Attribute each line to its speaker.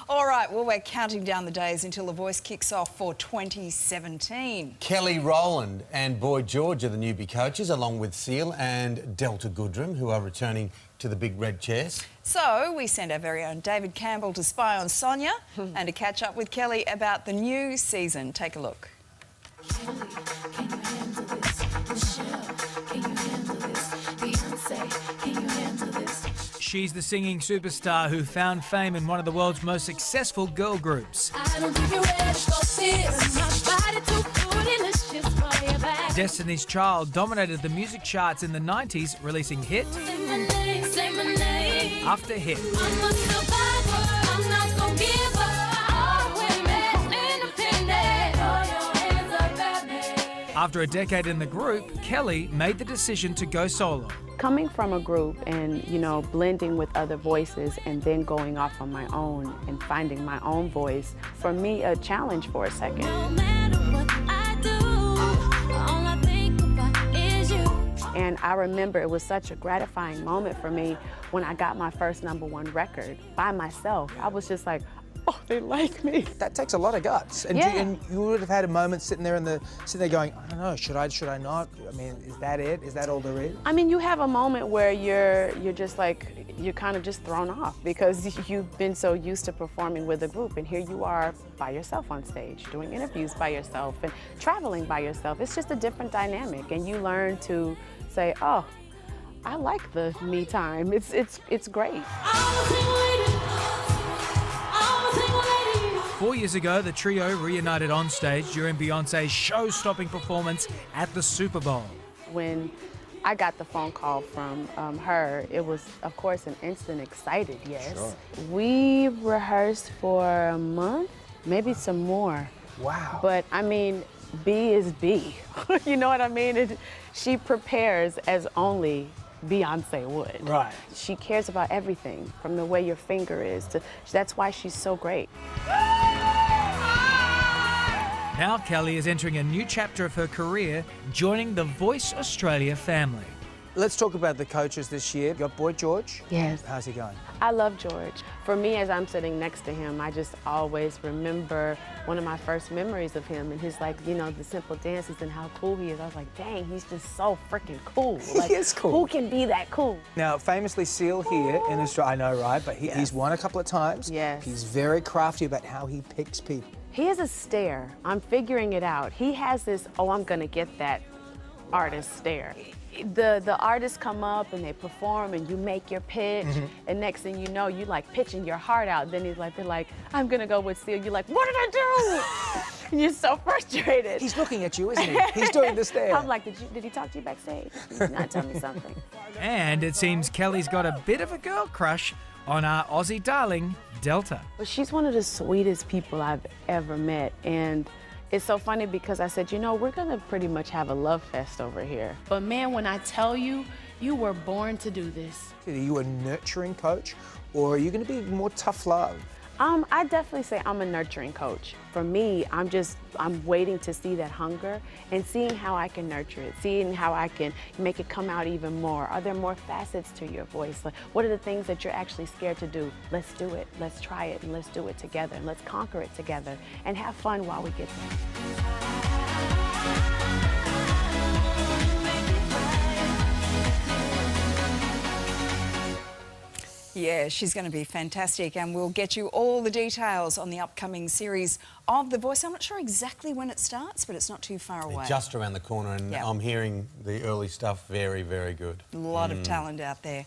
Speaker 1: All right, well, we're counting down the days until The Voice kicks off for 2017.
Speaker 2: Kelly Rowland and Boy George are the newbie coaches, along with Seal and Delta Goodrum, who are returning to the big red chairs.
Speaker 1: So we send our very own David Campbell to spy on Sonia and to catch up with Kelly about the new season. Take a look.
Speaker 3: Kelly, can you handle this? Michelle, can you handle this? Beyonce, can you handle this?
Speaker 4: She's the singing superstar who found fame in one of the world's most successful girl groups.
Speaker 3: I don't think you're ready for this. My body too delicious for your back.
Speaker 4: Destiny's Child dominated the music charts in the 90s, releasing hit
Speaker 3: Say my name.
Speaker 4: after hit.
Speaker 3: I'm a survivor. I'm not gonna give up. Always independent. Throw your hands up at me.
Speaker 4: After a decade in the group, Kelly made the decision to go solo.
Speaker 5: Coming from a group and, you know, blending with other voices and then going off on my own and finding my own voice, for me, a challenge for a second.
Speaker 3: No matter what I do, all I think about is you.
Speaker 5: And I remember it was such a gratifying moment for me when I got my first #1 record by myself. I was just like, oh, they like me.
Speaker 6: That takes a lot of guts. And,
Speaker 5: Yeah.
Speaker 6: and you would have had a moment sitting there going, I don't know, should I not? I mean, is that it? Is that all there is?
Speaker 5: I mean, you have a moment where you're just like, you're kind of just thrown off because you've been so used to performing with a group, and here you are by yourself on stage, doing interviews by yourself and traveling by yourself. It's just a different dynamic, and you learn to say, oh, I like the me time. It's great.
Speaker 4: 4 years ago, the trio reunited on stage during Beyonce's show-stopping performance at the Super Bowl.
Speaker 5: When I got the phone call from her, it was, of course, an instant excited yes.
Speaker 6: Sure.
Speaker 5: We rehearsed for a month, maybe some more.
Speaker 6: Wow.
Speaker 5: But, I mean, B is B. You know what I mean? She prepares as only Beyonce would.
Speaker 6: Right.
Speaker 5: She cares about everything, from the way your finger is to, that's why she's so great.
Speaker 4: Now Kelly is entering a new chapter of her career, joining the Voice Australia family.
Speaker 6: Let's talk about the coaches this year. You got Boy George.
Speaker 5: Yes.
Speaker 6: How's he going?
Speaker 5: I love George. For me, as I'm sitting next to him, I just always remember one of my first memories of him and his, like, you know, the simple dances and how cool he is. I was like, dang, he's just so freaking cool. Like,
Speaker 6: He is cool.
Speaker 5: Who can be that cool?
Speaker 6: Now, famously, Seal here in Australia, I know, right? But he's won a couple of times.
Speaker 5: Yes.
Speaker 6: He's very crafty about how he picks people.
Speaker 5: He has a stare. I'm figuring it out. He has this, oh, I'm gonna get that artist stare. The artists come up and they perform and you make your pitch, and next thing you know, you like pitching your heart out. Then they're like, I'm gonna go with Seal. You're like, what did I do? And you're so frustrated.
Speaker 6: He's looking at you, isn't he? He's doing the stare.
Speaker 5: I'm like, did he talk to you backstage? Did he not tell me something?
Speaker 4: And it seems Kelly's got a bit of a girl crush on our Aussie darling, Delta.
Speaker 5: But she's one of the sweetest people I've ever met, and it's so funny because I said, you know, we're gonna pretty much have a love fest over here.
Speaker 7: But man, when I tell you, you were born to do this.
Speaker 6: Are you a nurturing coach, or are you going to be more tough love?
Speaker 5: I definitely say I'm a nurturing coach. For me, I'm waiting to see that hunger and seeing how I can nurture it, seeing how I can make it come out even more. Are there more facets to your voice? Like, what are the things that you're actually scared to do? Let's do it, let's try it, and let's do it together, and let's conquer it together, and have fun while we get there.
Speaker 1: Yeah, she's going to be fantastic, and we'll get you all the details on the upcoming series of The Voice. I'm not sure exactly when it starts, but it's not too far away.
Speaker 2: Just around the corner, and
Speaker 1: Yep.
Speaker 2: I'm hearing the early stuff very, very good.
Speaker 1: A lot of talent out there.